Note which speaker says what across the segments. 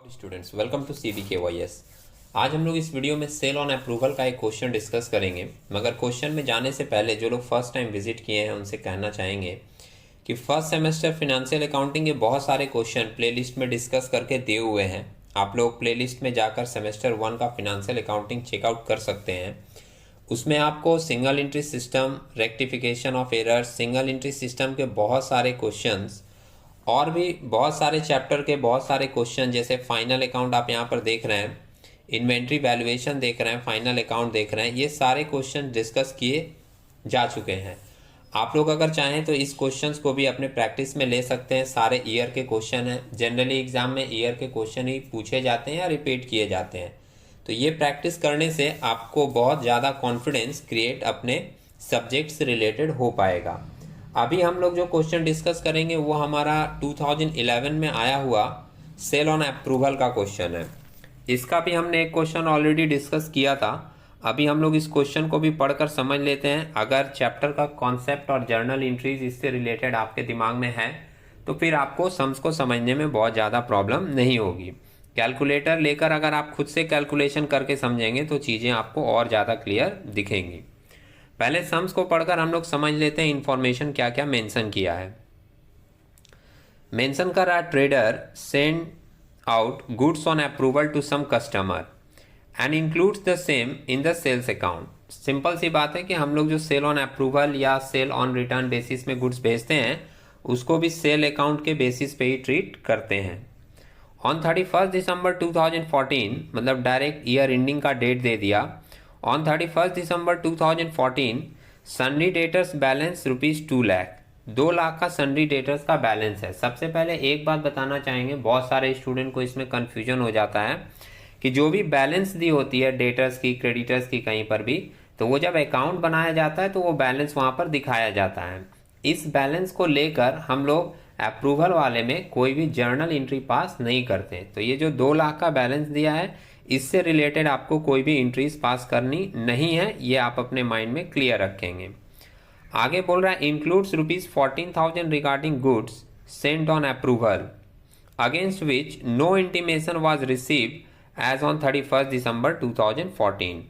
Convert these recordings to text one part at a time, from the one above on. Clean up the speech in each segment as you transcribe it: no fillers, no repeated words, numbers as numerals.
Speaker 1: Students welcome to CBKYS। आज हम लोग इस वीडियो में सेल ऑन अप्रूवल का एक क्वेश्चन डिस्कस करेंगे। मगर क्वेश्चन में जाने से पहले जो लोग फर्स्ट टाइम विजिट किए हैं उनसे कहना चाहेंगे कि फर्स्ट सेमेस्टर फिनेंशियल अकाउंटिंग के बहुत सारे क्वेश्चन प्लेलिस्ट में डिस्कस करके दिए हुए हैं। आप लोग प्लेलिस्ट में जाकर सेमेस्टर 1 का फिनेंशियल अकाउंटिंग चेकआउट कर सकते हैं। उसमें आपको single entry system, rectification of errors, single entry system के बहुत सारे क्वेश्चंस और भी बहुत सारे चैप्टर के बहुत सारे क्वेश्चन, जैसे फाइनल अकाउंट आप यहाँ पर देख रहे हैं, इन्वेंट्री वैल्यूएशन देख रहे हैं, फाइनल अकाउंट देख रहे हैं, ये सारे क्वेश्चन डिस्कस किए जा चुके हैं। आप लोग अगर चाहें तो इस क्वेश्चंस को भी अपने प्रैक्टिस में ले सकते हैं। सारे ईयर के क्वेश्चन हैं। जनरली एग्जाम में ईयर के क्वेश्चन ही पूछे जाते हैं या रिपीट किए जाते हैं। तो ये प्रैक्टिस करने से आपको बहुत ज़्यादा कॉन्फिडेंस क्रिएट अपने सब्जेक्ट से रिलेटेड हो पाएगा। अभी हम लोग जो क्वेश्चन डिस्कस करेंगे वो हमारा 2011 में आया हुआ सेल ऑन अप्रूवल का क्वेश्चन है। इसका भी हमने एक क्वेश्चन ऑलरेडी डिस्कस किया था। अभी हम लोग इस क्वेश्चन को भी पढ़कर समझ लेते हैं। अगर चैप्टर का कॉन्सेप्ट और जर्नल एंट्रीज इससे रिलेटेड आपके दिमाग में है तो फिर आपको सम्स को समझने में बहुत ज़्यादा प्रॉब्लम नहीं होगी। कैलकुलेटर लेकर अगर आप खुद से कैलकुलेशन करके समझेंगे तो चीज़ें आपको और ज़्यादा क्लियर दिखेंगी। पहले सम्स को पढ़कर हम लोग समझ लेते हैं इन्फॉर्मेशन क्या क्या मेंशन किया है। मेंशन कर रहा trader send out goods on approval to some customer and includes the same in the sales account. Simple सी बात है कि हम लोग जो सेल ऑन अप्रूवल या सेल ऑन रिटर्न बेसिस में गुड्स भेजते हैं उसको भी सेल अकाउंट के बेसिस पे ही ट्रीट करते हैं। ऑन 31 दिसंबर 2014, मतलब डायरेक्ट ईयर एंडिंग का डेट दे दिया। On 31 December 2014 sundry debtors balance ₹2 lakh, 2 lakh का सन्ड्री डेटर्स का बैलेंस है। सबसे पहले एक बात बताना चाहेंगे, बहुत सारे स्टूडेंट को इसमें कन्फ्यूजन हो जाता है कि जो भी बैलेंस दी होती है डेटर्स की, क्रेडिटर्स की, कहीं पर भी, तो वो जब अकाउंट बनाया जाता है तो वो बैलेंस वहाँ पर दिखाया जाता है। इस बैलेंस को लेकर हम लोग अप्रूवल वाले में कोई भी जर्नल एंट्री पास नहीं करते। तो ये जो 2 लाख का बैलेंस दिया है इससे रिलेटेड आपको कोई भी एंट्रीज पास करनी नहीं है, ये आप अपने माइंड में क्लियर रखेंगे। आगे बोल रहा है includes ₹14,000 regarding goods sent on approval against which no intimation was received as on 31 December 2014।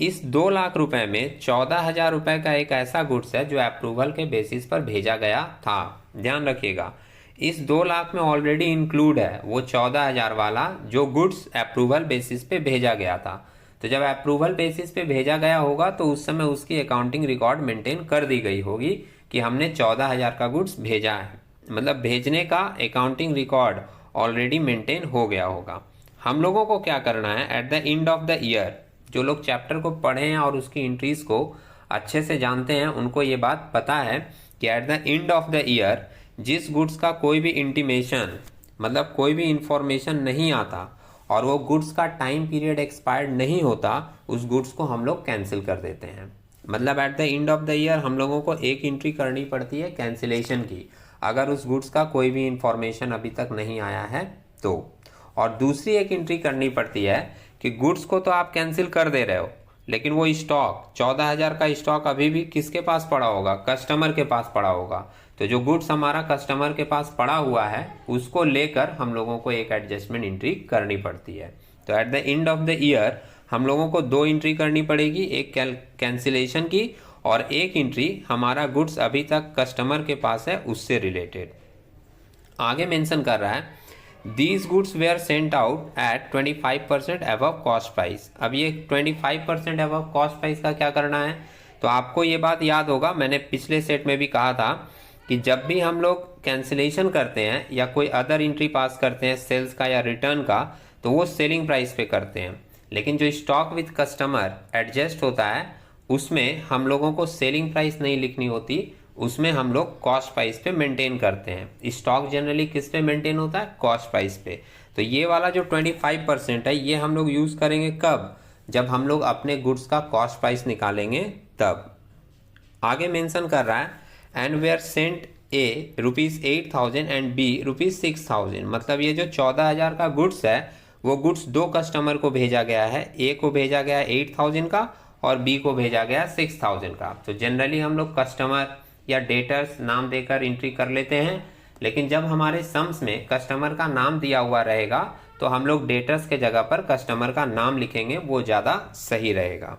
Speaker 1: इस 2 लाख रुपए में 14,000 रुपए का एक ऐसा गुड्स है जो अप्रूवल के बेसिस पर भेजा गया था। ध्यान रखिएगा, इस 2 लाख में ऑलरेडी इंक्लूड है वो 14,000 वाला जो गुड्स अप्रूवल बेसिस पे भेजा गया था। तो जब अप्रूवल बेसिस पे भेजा गया होगा तो उस समय उसकी अकाउंटिंग रिकॉर्ड मेंटेन कर दी गई होगी कि हमने 14,000 का गुड्स भेजा है, मतलब भेजने का अकाउंटिंग रिकॉर्ड ऑलरेडी मेंटेन हो गया होगा। हम लोगों को क्या करना है, at the end of the year, जो लोग चैप्टर को पढ़े हैं और उसकी एंट्रीज को अच्छे से जानते हैं उनको ये बात पता है कि at the end of the year जिस गुड्स का कोई भी इंटीमेशन, मतलब कोई भी इंफॉर्मेशन नहीं आता और वो गुड्स का टाइम पीरियड एक्सपायर्ड नहीं होता, उस गुड्स को हम लोग कैंसिल कर देते हैं। मतलब at the end of the year हम लोगों को एक एंट्री करनी पड़ती है कैंसिलेशन की, अगर उस गुड्स का कोई भी इंफॉर्मेशन अभी तक नहीं आया है तो। और दूसरी एक एंट्री करनी पड़ती है कि गुड्स को तो आप कैंसिल कर दे रहे हो लेकिन वो स्टॉक 14,000 का स्टॉक अभी भी किसके पास पड़ा होगा, कस्टमर के पास पड़ा होगा। तो जो गुड्स हमारा कस्टमर के पास पड़ा हुआ है उसको लेकर हम लोगों को एक एडजस्टमेंट एंट्री करनी पड़ती है। तो at the end of the year हम लोगों को 2 एंट्री करनी पड़ेगी, एक कैंसिलेशन की और एक एंट्री हमारा गुड्स अभी तक कस्टमर के पास है उससे रिलेटेड। आगे मेंशन कर रहा है These goods were sent out at 25% above cost price। अब ये 25% above cost price का क्या करना है, तो आपको ये बात याद होगा, मैंने पिछले सेट में भी कहा था कि जब भी हम लोग कैंसिलेशन करते हैं या कोई अदर एंट्री पास करते हैं सेल्स का या रिटर्न का, तो वो सेलिंग प्राइस पे करते हैं। लेकिन जो स्टॉक विथ कस्टमर एडजस्ट होता है उसमें हम लोगों को सेलिंग प्राइस नहीं लिखनी होती, उसमें हम लोग कॉस्ट प्राइस पे मेंटेन करते हैं। स्टॉक जनरली किस पे मेंटेन होता है, कॉस्ट प्राइस पे। तो ये वाला जो 25% है ये हम लोग यूज करेंगे कब, जब हम लोग अपने गुड्स का कॉस्ट प्राइस निकालेंगे तब। आगे मेंशन कर रहा है and were sent A ₹8,000 and B ₹6,000। मतलब ये जो 14,000 का गुड्स है वो गुड्स 2 कस्टमर को भेजा गया है, ए को भेजा गया 8,000 का और बी को भेजा गया 6,000 का। तो जनरली हम लोग कस्टमर या डेटर्स नाम देकर एंट्री कर लेते हैं, लेकिन जब हमारे सम्स में कस्टमर का नाम दिया हुआ रहेगा तो हम लोग डेटर्स के जगह पर कस्टमर का नाम लिखेंगे, वो ज़्यादा सही रहेगा।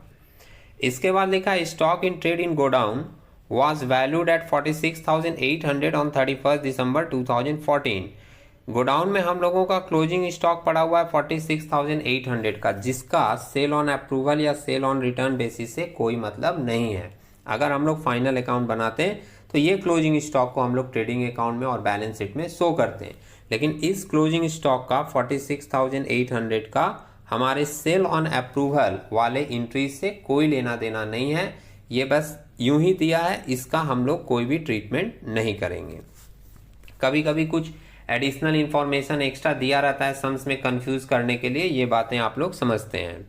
Speaker 1: इसके बाद लिखा है stock in trade in godown was valued at 46,800 on 31st December 2014। Godown में हम लोगों का क्लोजिंग स्टॉक पड़ा हुआ है 46,800 का, जिसका सेल ऑन अप्रूवल या सेल ऑन रिटर्न बेसिस से कोई मतलब नहीं है। अगर हम लोग फाइनल अकाउंट बनाते हैं तो ये क्लोजिंग स्टॉक को हम लोग ट्रेडिंग अकाउंट में और बैलेंस शीट में शो करते हैं, लेकिन इस क्लोजिंग स्टॉक का 46,800 का हमारे सेल ऑन अप्रूवल वाले इंट्रीज से कोई लेना देना नहीं है। ये बस यूं ही दिया है, इसका हम लोग कोई भी ट्रीटमेंट नहीं करेंगे। कभी कभी कुछ एडिशनल इंफॉर्मेशन एक्स्ट्रा दिया रहता है सम्स में कंफ्यूज करने के लिए, ये बातें आप लोग समझते हैं।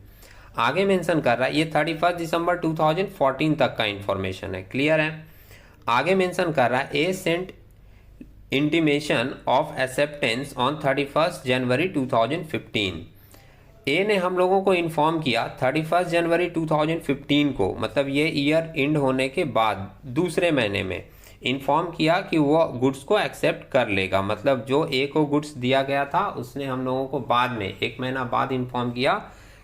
Speaker 1: आगे मेंशन कर रहा है, ये 31 दिसंबर 2014 तक का इंफॉर्मेशन है, क्लियर है। आगे मेंशन कर रहा है A sent intimation of acceptance on 31 January 2015। A ने हम लोगों को इन्फॉर्म किया 31 जनवरी 2015 को, मतलब ये ईयर एंड होने के बाद दूसरे महीने में इन्फॉर्म किया कि वो गुड्स को एक्सेप्ट कर लेगा। मतलब जो ए को गुड्स दिया गया था उसने हम लोगों को बाद में 1 महीना बाद इन्फॉर्म किया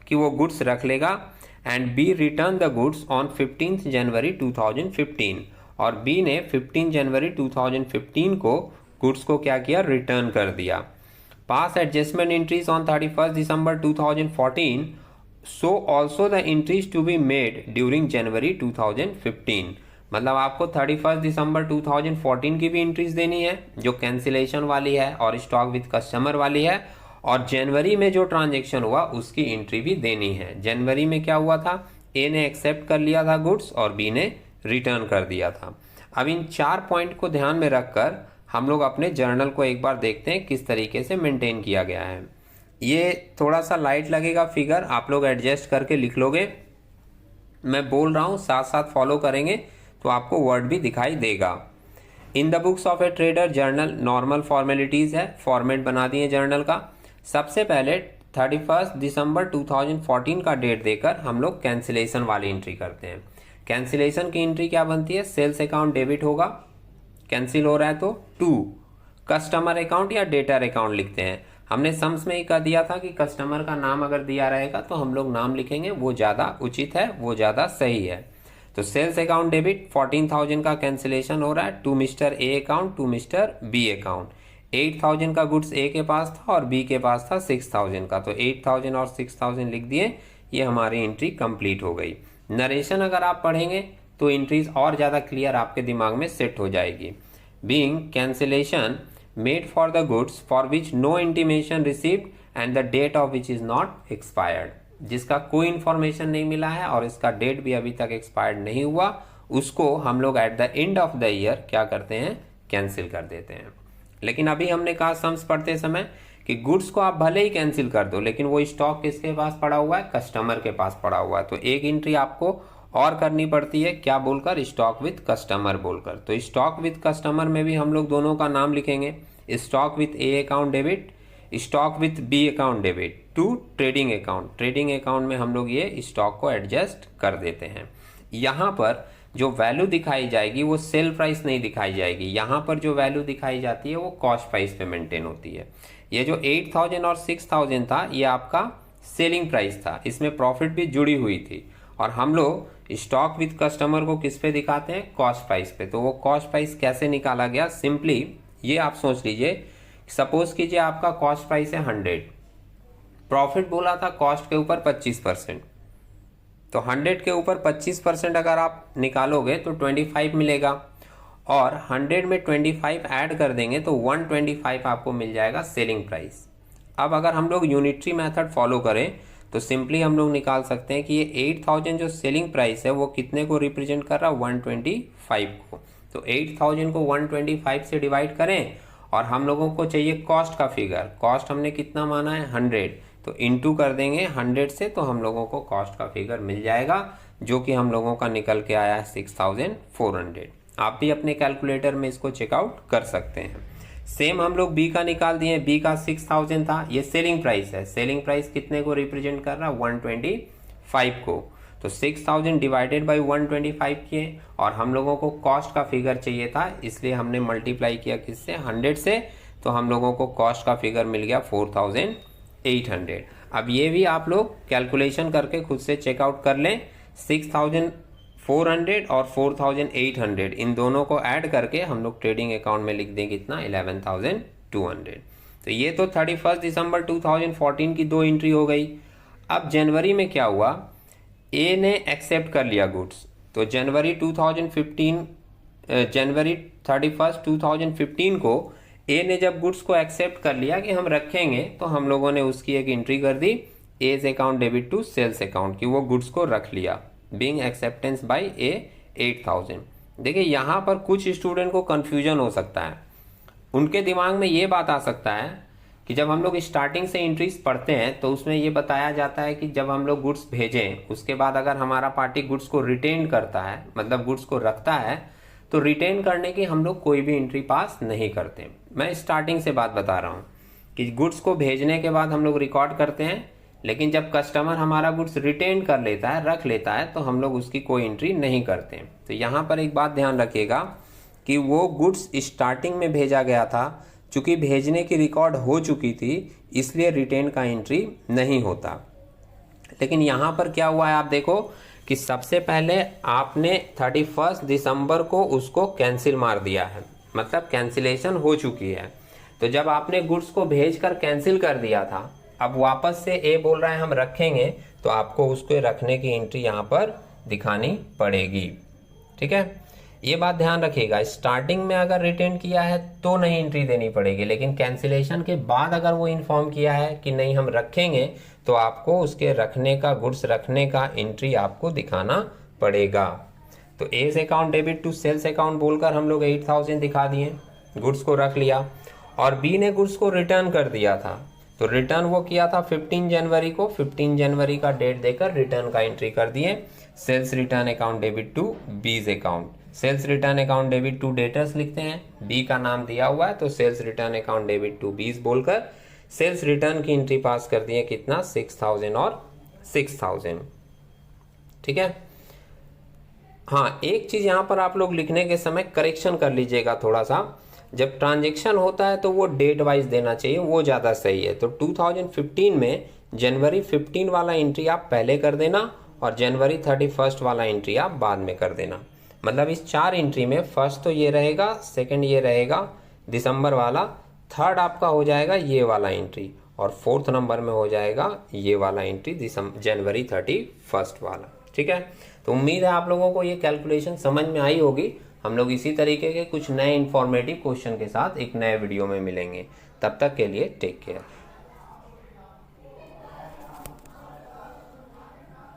Speaker 1: कि वो गुड्स रख लेगा। And B return the goods on 15 January 2015, और बी ने 15 जनवरी 2015 को गुड्स को क्या किया, रिटर्न कर दिया। Pass adjustment entries on 31 December 2014 so also the entries to be made during January 2015। मतलब आपको 31 दिसंबर 2014 की भी एंट्रीज देनी है जो कैंसिलेशन वाली है और स्टॉक विद कस्टमर वाली है, और जनवरी में जो ट्रांजेक्शन हुआ उसकी एंट्री भी देनी है। जनवरी में क्या हुआ था, ए ने एक्सेप्ट कर लिया था गुड्स और बी ने रिटर्न कर दिया था। अब इन 4 पॉइंट को ध्यान में रखकर हम लोग अपने जर्नल को एक बार देखते हैं किस तरीके से मेंटेन किया गया है। ये थोड़ा सा लाइट लगेगा फिगर, आप लोग एडजस्ट करके लिख लोगे। मैं बोल रहा हूँ साथ साथ फॉलो करेंगे तो आपको वर्ड भी दिखाई देगा। In the books of A trader journal normal formalities है, फॉर्मेट बना दिए जर्नल का। सबसे पहले 31 दिसंबर 2014 का डेट देकर हम लोग कैंसिलेशन वाली एंट्री करते हैं। कैंसिलेशन की एंट्री क्या बनती है, सेल्स अकाउंट डेबिट होगा, कैंसिल हो रहा है तो टू कस्टमर अकाउंट या डेटर अकाउंट लिखते हैं। हमने सम्स में ही कह दिया था कि कस्टमर का नाम अगर दिया रहेगा तो हम लोग नाम लिखेंगे, वो ज़्यादा उचित है, वो ज़्यादा सही है। तो सेल्स अकाउंट डेबिट 14,000 का कैंसिलेशन हो रहा है to mister A account to mister B account. 8,000 का गुड्स ए के पास था और बी के पास था 6,000 का, तो 8,000 और 6,000 लिख दिए, ये हमारी एंट्री कंप्लीट हो गई। नरेशन अगर आप पढ़ेंगे तो एंट्रीज और ज़्यादा क्लियर आपके दिमाग में सेट हो जाएगी। Being cancellation made for the goods for which no intimation received and the date of which is not expired, जिसका कोई इंफॉर्मेशन नहीं मिला है और इसका डेट भी अभी तक एक्सपायर्ड नहीं हुआ, उसको हम लोग at the end of the year क्या करते हैं, कैंसिल कर देते हैं। लेकिन अभी हमने कहा सम्स पढ़ते समय कि गुड्स को आप भले ही कैंसिल कर दो, लेकिन वो स्टॉक किसके पास पड़ा हुआ है, कस्टमर के पास पड़ा हुआ है। तो एक एंट्री आपको और करनी पड़ती है, क्या बोलकर, स्टॉक विद कस्टमर बोलकर। तो स्टॉक विद कस्टमर में भी हम लोग दोनों का नाम लिखेंगे, stock with A account debit, stock with B account debit to trading account. Trading account में हम लोग ये स्टॉक को एडजस्ट कर देते हैं। यहाँ पर जो वैल्यू दिखाई जाएगी वो सेल प्राइस नहीं दिखाई जाएगी, यहाँ पर जो वैल्यू दिखाई जाती है वो कॉस्ट प्राइस पे मेंटेन होती है। ये जो 8,000 और 6,000 था ये आपका सेलिंग प्राइस था, इसमें प्रॉफिट भी जुड़ी हुई थी, और हम लोग स्टॉक विद कस्टमर को किस पे दिखाते हैं, कॉस्ट प्राइस पे। तो वो कॉस्ट प्राइस कैसे निकाला गया, सिंपली ये आप सोच लीजिए, सपोज कीजिए आपका कॉस्ट प्राइस है 100, प्रॉफिट बोला था कॉस्ट के ऊपर 25%, तो 100 के ऊपर 25% अगर आप निकालोगे तो 25 मिलेगा, और 100 में 25 ऐड कर देंगे तो 125 आपको मिल जाएगा सेलिंग प्राइस। अब अगर हम लोग यूनिटरी मेथड फॉलो करें तो सिंपली हम लोग निकाल सकते हैं कि ये 8,000 जो सेलिंग प्राइस है वो कितने को रिप्रेजेंट कर रहा है, 125 को। तो 8,000 को 125 से डिवाइड करें, और हम लोगों को चाहिए कॉस्ट का फिगर, कॉस्ट हमने कितना माना है 100, तो इंटू कर देंगे 100 से, तो हम लोगों को कॉस्ट का फिगर मिल जाएगा जो कि हम लोगों का निकल के आया है 6,400। आप भी अपने कैलकुलेटर में इसको चेकआउट कर सकते हैं। सेम हम लोग बी का निकाल दिए, बी का 6,000 था, ये सेलिंग प्राइस है, सेलिंग प्राइस कितने को रिप्रेजेंट कर रहा है, 125 को। तो 6,000 डिवाइडेड बाई 125 किए, और हम लोगों को कॉस्ट का फिगर चाहिए था, इसलिए हमने मल्टीप्लाई किया किससे, 100 से, तो हम लोगों को कॉस्ट का फिगर मिल गया 4,000 800। अब ये भी आप लोग कैलकुलेशन करके खुद से चेकआउट कर लें। 6400 और 4800 इन दोनों को ऐड करके हम लोग ट्रेडिंग अकाउंट में लिख दें कितना, 11200। तो ये तो 31 दिसंबर 2014 की 2 एंट्री हो गई। अब जनवरी में क्या हुआ, ए ने एक्सेप्ट कर लिया गुड्स। तो जनवरी 31 2015 को ए ने जब गुड्स को एक्सेप्ट कर लिया कि हम रखेंगे, तो हम लोगों ने उसकी एक एंट्री कर दी A's account debit to sales account की, वो गुड्स को रख लिया बीइंग एक्सेप्टेंस बाय ए 8000। देखिए यहाँ पर कुछ स्टूडेंट को कंफ्यूजन हो सकता है, उनके दिमाग में ये बात आ सकता है कि जब हम लोग स्टार्टिंग से एंट्रीज पढ़ते हैं तो उसमें ये बताया जाता है कि जब हम लोग गुड्स भेजें उसके बाद अगर हमारा पार्टी गुड्स को रिटेन करता है, मतलब गुड्स को रखता है, तो रिटेन करने की हम लोग कोई भी एंट्री पास नहीं करते। मैं स्टार्टिंग से बात बता रहा हूँ कि गुड्स को भेजने के बाद हम लोग रिकॉर्ड करते हैं, लेकिन जब कस्टमर हमारा गुड्स रिटेन कर लेता है, रख लेता है, तो हम लोग उसकी कोई एंट्री नहीं करते। तो यहाँ पर एक बात ध्यान रखिएगा कि वो गुड्स स्टार्टिंग में भेजा गया था, चूंकि भेजने की रिकॉर्ड हो चुकी थी, इसलिए रिटेन का एंट्री नहीं होता। लेकिन यहाँ पर क्या हुआ है, आप देखो कि सबसे पहले आपने 31 दिसंबर को उसको कैंसिल मार दिया है, मतलब कैंसिलेशन हो चुकी है। तो जब आपने गुड्स को भेजकर कैंसिल कर दिया था, अब वापस से ए बोल रहा है हम रखेंगे, तो आपको उसको रखने की एंट्री यहाँ पर दिखानी पड़ेगी। ठीक है, ये बात ध्यान रखिएगा। स्टार्टिंग में अगर रिटेन किया है तो नहीं एंट्री देनी पड़ेगी, लेकिन कैंसिलेशन के बाद अगर वो इन्फॉर्म किया है कि नहीं हम रखेंगे, तो आपको उसके रखने का, गुड्स रखने का एंट्री आपको दिखाना पड़ेगा। तो as account debit to sales account बोलकर हम लोग 8000 दिखा दिए, गुड्स को रख लिया। और बी ने गुड्स को रिटर्न कर दिया था, तो रिटर्न वो किया था 15 जनवरी को, 15 जनवरी का डेट देकर रिटर्न का एंट्री कर दिए, sales return account debit to B's account. Sales return account debit to debtors लिखते हैं, बी का नाम दिया हुआ है, तो sales return account debit to B's बोलकर सेल्स रिटर्न की एंट्री पास कर दिए, कितना, 6000 और 6000। ठीक है। हाँ, एक चीज यहाँ पर आप लोग लिखने के समय करेक्शन कर लीजिएगा थोड़ा सा। जब ट्रांजैक्शन होता है तो वो डेट वाइज देना चाहिए, वो ज़्यादा सही है। तो 2015 में जनवरी 15 वाला एंट्री आप पहले कर देना और जनवरी 31 वाला एंट्री आप बाद में कर देना। मतलब इस 4 एंट्री में फर्स्ट तो ये रहेगा, सेकंड ये रहेगा दिसंबर वाला, थर्ड आपका हो जाएगा ये वाला एंट्री, और फोर्थ नंबर में हो जाएगा ये वाला एंट्री जनवरी 31 वाला। ठीक है, तो उम्मीद है आप लोगों को ये कैलकुलेशन समझ में आई होगी। हम लोग इसी तरीके के कुछ नए इंफॉर्मेटिव क्वेश्चन के साथ एक नए वीडियो में मिलेंगे। तब तक के लिए टेक केयर।